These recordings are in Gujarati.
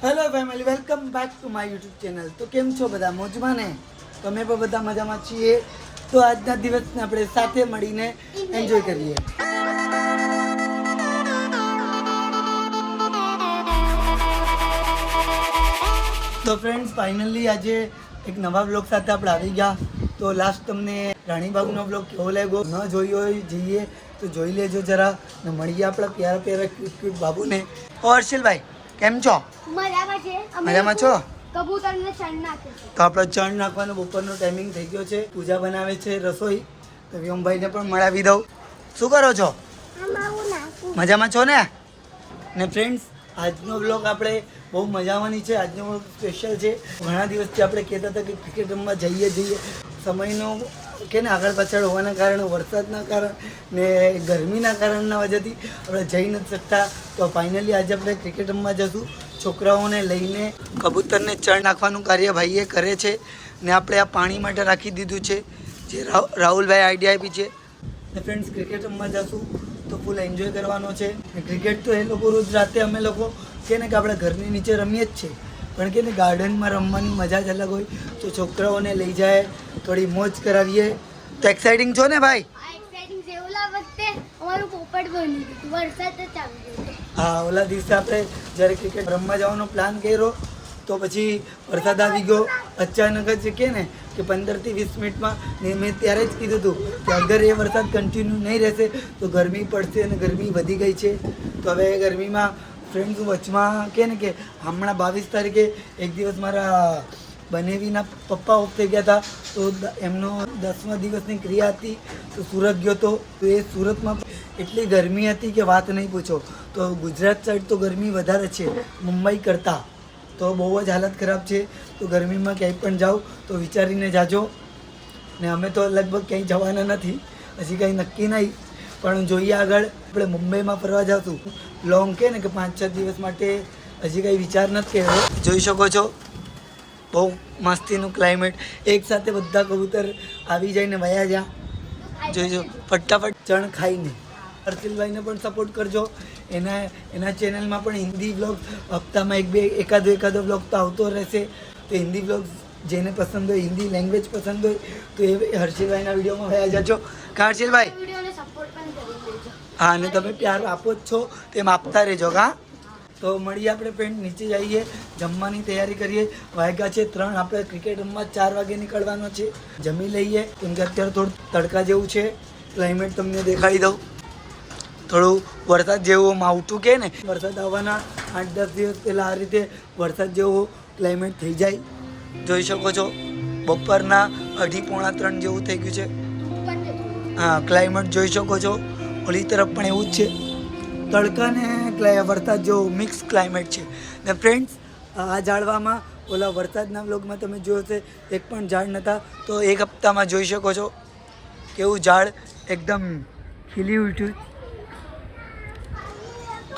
Hello family, welcome back to my YouTube channel. તો કેમ છો બધા? મોજમાં ને? તમે પણ બધા મજામાં છીએ. તો આજના દિવસને આપણે સાથે મળીને એન્જોય કરીએ. તો ફ્રેન્ડ્સ, ફાઇનલી આજે એક નવા બ્લોગ સાથે આપણે આવી ગયા. તો લાસ્ટ તમને રાણીબાગનો બ્લોગ કેવો લાગ્યો ન જોયો હોય જઈએ તો જોઈ લેજો જરા ને મળીએ આપણા પ્યારા ક્યુટ બાબુને. હર્ષિલભાઈ કેમ છો? મજામાં છો? કબૂતરને ચણ નાખે છે. તો આપણે ચણ નાખવાનો બપોરનો ટાઈમિંગ થઈ ગયો છે. પૂજા બનાવે છે રસોઈ. તો વ્યોમભાઈને પણ મળાવી દઉં. શું કરો છો? મજામાં છો ને? ને ફ્રેન્ડ્સ, આજનો બ્લોગ આપણે બહુ મજા આવવાની છે. આજનો બ્લોગ સ્પેશિયલ છે. ઘણા દિવસથી આપણે કહેતા હતા કે ક્રિકેટ રમવા જઈએ સમયનો કે ને આગળ પાછળ હોવાના કારણે, વરસાદના કારણે ને ગરમીના કારણના વજહથી આપણે જઈ નથી શકતા. તો ફાઇનલી આજે આપણે ક્રિકેટ રમવા જઈશું. છોકરાઓને લઈને કબૂતરને ચણ નાખવાનું કાર્ય ભાઈએ કરે છે ને આપણે આ પાણી માટે રાખી દીધું છે, જે રાહુલભાઈ આઈડિયા આપી છે. ને ફ્રેન્ડ્સ, ક્રિકેટ રમવા જઈશું તો ફૂલ એન્જોય કરવાનો છે. ક્રિકેટ તો એ લોકો રોજ રાતે અમે લોકો કે ને કે આપણે ઘરની નીચે રમીએ જ છે, પણ કે ને ગાર્ડનમાં રમવાની મજા જ અલગ હોય. તો છોકરાઓને લઈ જાય, થોડી મોજ કરાવીએ. તો એક્સાઇટિંગ છો ને ભાઈ? એક્સાઇટિંગ છે. ઓલા વખતે અમારું પોપટ બની ગયું, વરસાદ જ આવી ગયો. હા, ઓલા દિવસે આપણે જ્યારે ક્રિકેટ રમવા જવાનો પ્લાન કર્યો તો પછી વરસાદ આવી ગયો અચાનક જ. કે ને કે 15 થી 20 મિનિટમાં ને મેં ત્યારે જ કીધું હતું કે અગર એ વરસાદ કન્ટિન્યુ નહીં રહેશે તો ગરમી પડશે અને ગરમી વધી ગઈ છે. તો હવે ગરમીમાં ફ્રેન્ડ્સ વચમાં કે ને કે હમણાં 22 તારીખે એક દિવસ મારા બનેવીના પપ્પા ઓફ થઈ ગયા હતા. તો એમનો 10મા દિવસની ક્રિયા હતી તો સુરત ગયો હતો. તો એ સુરતમાં એટલી ગરમી હતી કે વાત નહીં પૂછો. તો ગુજરાત સાઈડ તો ગરમી વધારે છે મુંબઈ કરતાં. તો બહુ જ હાલત ખરાબ છે. તો ગરમીમાં ક્યાંય પણ જાઓ તો વિચારીને જાજો. ને અમે તો લગભગ ક્યાંય જવાના નથી, હજી કંઈ નક્કી નહીં, પણ જોઈએ આગળ. આપણે મુંબઈમાં ફરવા જાશું લોંગ કે ને કે 5-6 દિવસ માટે. હજી કંઈ વિચાર નથી કર્યો. જોઈ શકો છો બહુ મસ્તીનું ક્લાઇમેટ. એક સાથે બધા કબૂતર આવી જાય ને વયા જા. જોઈજો ફટાફટ ચણ ખાઈને. હર્ષિલભાઈને પણ સપોર્ટ કરજો. એના ચેનલમાં પણ હિન્દી બ્લોગ હપ્તામાં એકાદો બ્લોગ તો આવતો રહેશે. તો હિન્દી બ્લોગ જેને પસંદ હોય, હિન્દી લેંગ્વેજ પસંદ હોય તો એ હર્ષિલભાઈના વિડીયોમાં વયા જાજો. કા હર્ષિલભાઈ? વિડિયોને સપોર્ટ પણ કરી દેજો. હા, અને તમે પ્યાર આપો જ છો તેમ આપતા રહેજો. હા, તો મળીએ આપણે ફ્રેન્ડ, નીચે જઈએ, જમવાની તૈયારી કરીએ. વાગ્યા છે 3. આપણે ક્રિકેટ રમવા 4 વાગે નીકળવાનો છે. જમી લઈએ કેમ કે અત્યારે થોડું તડકા જેવું છે. ક્લાઇમેટ તમને દેખાડી દઉં. થોડું વરસાદ જેવું માવઠું કે ને, વરસાદ આવવાના 8-10 દિવસ પહેલાં આ રીતે વરસાદ જેવું ક્લાઇમેટ થઈ જાય. જોઈ શકો છો બપોરના 2:30-3 જેવું થઈ ગયું છે. હા, ક્લાઇમેટ જોઈ શકો છો. ઓલી તરફ પણ એવું જ છે. તડકા ને વરસાદ જેવું મિક્સ ક્લાઇમેટ છે. ને ફ્રેન્ડ્સ, આ ઝાડવામાં ઓલા વરસાદના વ્લોગમાં તમે જોયો છે એક પણ ઝાડ નહોતા. તો એક હપ્તામાં જોઈ શકો છો કેવું ઝાડ એકદમ ખીલી ઉઠ્યું.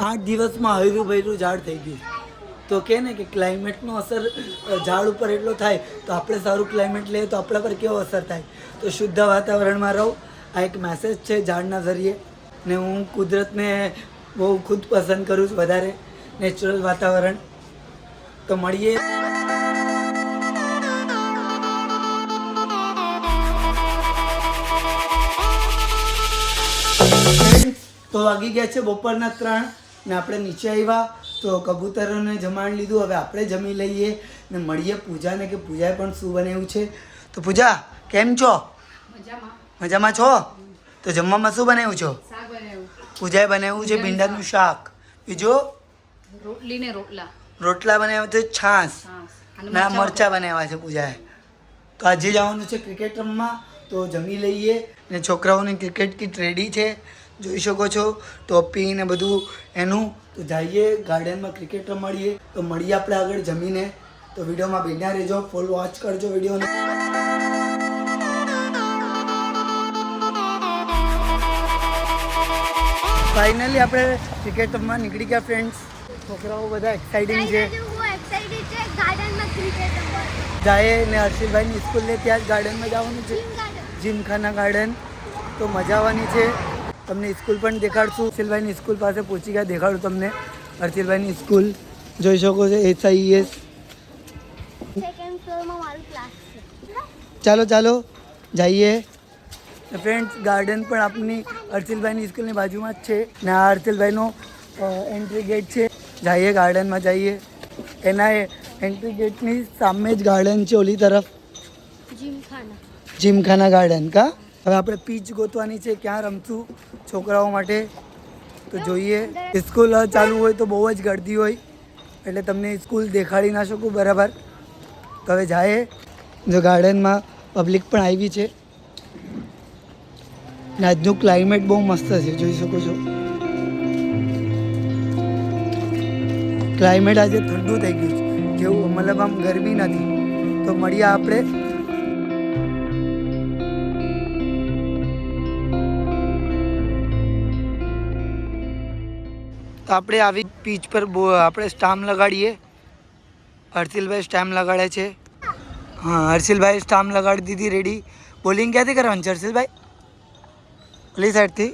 8 દિવસમાં હર્યું ભર્યું ઝાડ થઈ ગયું. તો કે ને કે ક્લાઇમેટનો અસર ઝાડ ઉપર એટલો થાય તો આપણે સારું ક્લાઇમેટ લઈએ તો આપણા પર કેવો અસર થાય. તો શુદ્ધ વાતાવરણમાં રહો. આ એક મેસેજ છે ઝાડના ઝરીએ. ને હું કુદરતને બહુ ખુદ પસંદ કરું છું, વધારે નેચરલ વાતાવરણ. તો મળીએ. તો વાગી ગયા છે બપોરના 3 ને આપણે નીચે આવ્યા તો કબૂતરોને જમાડી લીધું. હવે આપણે જમી લઈએ ને મળીએ પૂજાને કે પૂજાએ પણ શું બનાવ્યું છે. તો પૂજા કેમ છો? મજામાં છો? તો જમવામાં શું બનાવ્યું છો? પૂજાએ બનાવ્યું છે ભીંડાનું શાક. બીજું રોટલા બનાવ્યા છે, છાશ ના મરચાં બનાવ્યા છે પૂજાએ. તો આજે જવાનું છે ક્રિકેટ રમવા. તો જમી લઈએ ને છોકરાઓની ક્રિકેટ કિટ રેડી છે. જોઈ શકો છો ટોપી ને બધું એનું. તો જઈએ ગાર્ડનમાં ક્રિકેટ રમાડીએ. તો મળીએ આપણે આગળ જમીને. તો વિડીયોમાં બન્યા રહેજો, ફૂલ વોચ કરજો વિડીયોને. ફાઇનલી આપણે ક્રિકેટ રમવા નીકળી ગયા ફ્રેન્ડ્સ. છોકરાઓ બધા એક્સાઇટિંગ છે. જાય ને હર્ષિલભાઈની સ્કૂલને ત્યાં જ ગાર્ડનમાં જવાનું છે, જીમખાના ગાર્ડન. તો મજા આવવાની છે. તમને સ્કૂલ પણ દેખાડશું. હર્ષિલભાઈની સ્કૂલ પાસે પહોંચી ગયા, દેખાડું તમને હર્ષિલભાઈની સ્કૂલ. જોઈ શકો છો SIES. સેકન્ડ ફ્લોરમાં મારું ક્લાસ છે. ચાલો ચાલો જઈએ. ફ્રેન્ડ્સ ગાર્ડન પણ આપની હર્ષિલભાઈની સ્કૂલની બાજુમાં જ છે ને આ હર્ષિલભાઈનો એન્ટ્રી ગેટ છે. જઈએ ગાર્ડનમાં જઈએ. એના એન્ટ્રી ગેટની સામે જ ગાર્ડન છે ઓલી તરફ, જીમખાના ગાર્ડન. કા હવે આપણે પીચ ગોતવાની છે, ક્યાં રમશું છોકરાઓ માટે તો જોઈએ. સ્કૂલ ચાલુ હોય તો બહુ જ ગળદી હોય એટલે તમને સ્કૂલ દેખાડી ના શકું બરાબર. તો હવે જાય. જો ગાર્ડનમાં પબ્લિક પણ આવી છે ને આજનું ક્લાઇમેટ બહુ મસ્ત છે, જોઈ શકો છો. ક્લાઇમેટ આજે ઠંડુ થઈ ગયું છે, જેવું મતલબ આમ ગરમી નથી. તો મળીએ આપણે. આપણે આવી પીચ પર આપણે સ્ટામ્પ લગાડીએ. હર્ષિલભાઈ સ્ટામ્પ લગાડે છે. હા હર્ષિલભાઈ સ્ટામ્પ લગાડી દીધી, રેડી. બોલિંગ ક્યાંથી કરવાની છે હર્ષિલભાઈ? ઓલી સાઈડથી.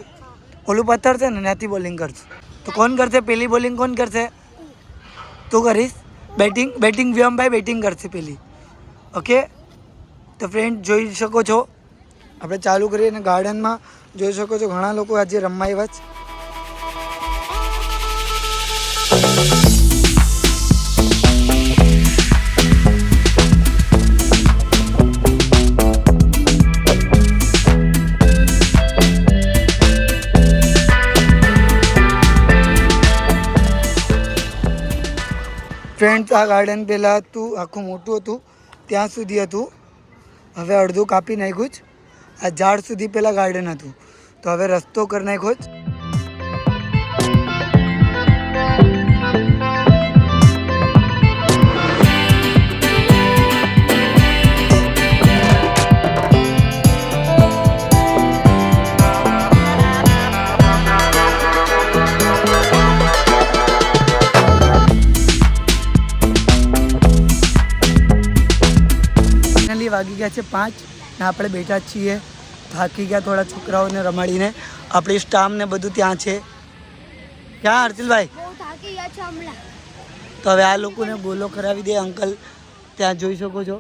ઓલું પથ્થર છે ને ત્યાંથી બોલિંગ કરશું. તો કોણ કરશે પેલી બોલિંગ? કોણ કરશે? તું કરીશ બેટિંગ? બેટિંગ વ્યોમભાઈ બેટિંગ કરશે પેલી. ઓકે. તો ફ્રેન્ડ જોઈ શકો છો આપણે ચાલુ કરીએ અને ગાર્ડનમાં જોઈ શકો છો ઘણા લોકો આજે રમવા આવ્યા છે. ફ્રેન્ડ્સ આ ગાર્ડન પહેલાં હતું આખું મોટું હતું, ત્યાં સુધી હતું. હવે અડધું કાપી નાખ્યું જ. આ ઝાડ સુધી પહેલાં ગાર્ડન હતું તો હવે રસ્તો કરી નાખ્યો જ. વાગી ગયા છે 5 ને આપણે બેઠા છીએ, થાકી ગયા થોડા છોકરાઓને રમાડીને. આપણી સ્ટાફ ને બધું ત્યાં છે. ક્યાં હર્ષિલભાઈ? બહુ થાકી ગયા છે હમણાં. તો હવે આ લોકોને ગોલો ખરાવી દે અંકલ, ત્યાં જોઈ શકો છો.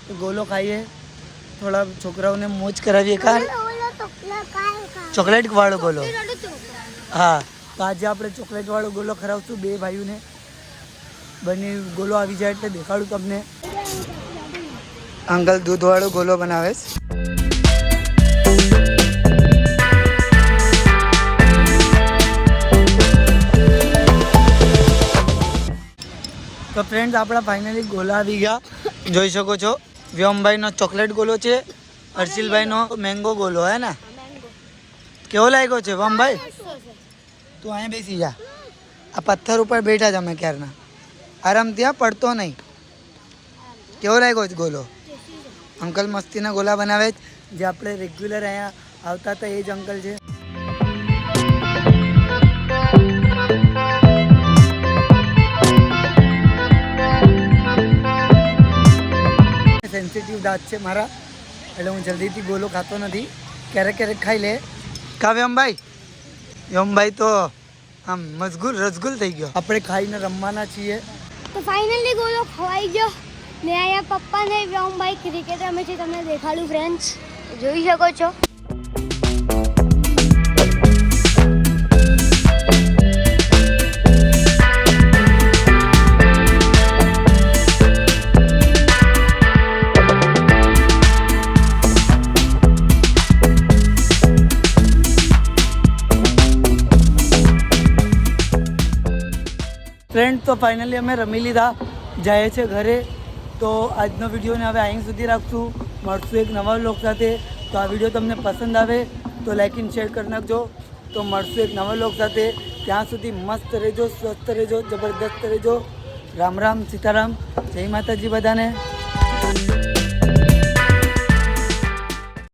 તો ગોલો ખાઈએ, થોડા છોકરાઓને મોજ કરાવીએ. કા ચોકલેટ વાળો ગોલો? હા, તો આજે આપણે ચોકલેટ વાળો ગોલો ખરાવશું બે ભાઈઓને. બંને ગોલો આવી જાય એટલે દેખાડું તમને. અંકલ દૂધવાળો ગોલો બનાવે છે. તો ફ્રેન્ડ્સ આપણા ફાઇનલી ગોલા આવી ગયા, જોઈ શકો છો. વ્યોમભાઈનો ચોકલેટ ગોલો છે, હર્ષિલભાઈનો મેંગો ગોલો હે ને. કેવો લાગ્યો છે વ્યોમભાઈ? તું અહીંયા બેસી જા. આ પથ્થર ઉપર બેઠા જ અમે ક્યારના. આરામ ત્યાં પડતો નહીં. કેવો લાગ્યો છે ગોલો? અંકલ મસ્તીના ગોલા બનાવે છે, જે આપણે રેગ્યુલર અહીંયા આવતા હતા એ જ અંકલ છે. સેન્સિટિવ દાંત છે મારા એટલે હું જલ્દીથી ગોલો ખાતો નથી, ક્યારેક ક્યારેક ખાઈ લે. કા વ્યોમભાઈ? વ્યોમભાઈ તો આમ મશગુલ રસગુલ થઈ ગયો. આપણે ખાઈને રમવાના છીએ. તો ફાઇનલી ગોલો ખવાઈ ગયો ને અહીંયા પપ્પા ને વ્યોમભાઈ ક્રિકેટ રમે છે, તમને દેખાડું ફ્રેન્ડ્સ, જોઈ શકો છો. ફ્રેન્ડ તો ફાઇનલી અમે રમી લીધા, જાય છે ઘરે. તો આજનો વિડીયોને હવે અહીં સુધી રાખશું. મળશું એક નવા વ્લોગ સાથે. તો આ વિડીયો તમને પસંદ આવે તો લાઇક એન્ડ શેર કરી નાખજો. તો મળશું એક નવા વ્લોગ સાથે. ત્યાં સુધી મસ્ત રહેજો, સ્વસ્થ રહેજો, જબરદસ્ત રહેજો. રામ રામ, સીતારામ, જય માતાજી બધાને.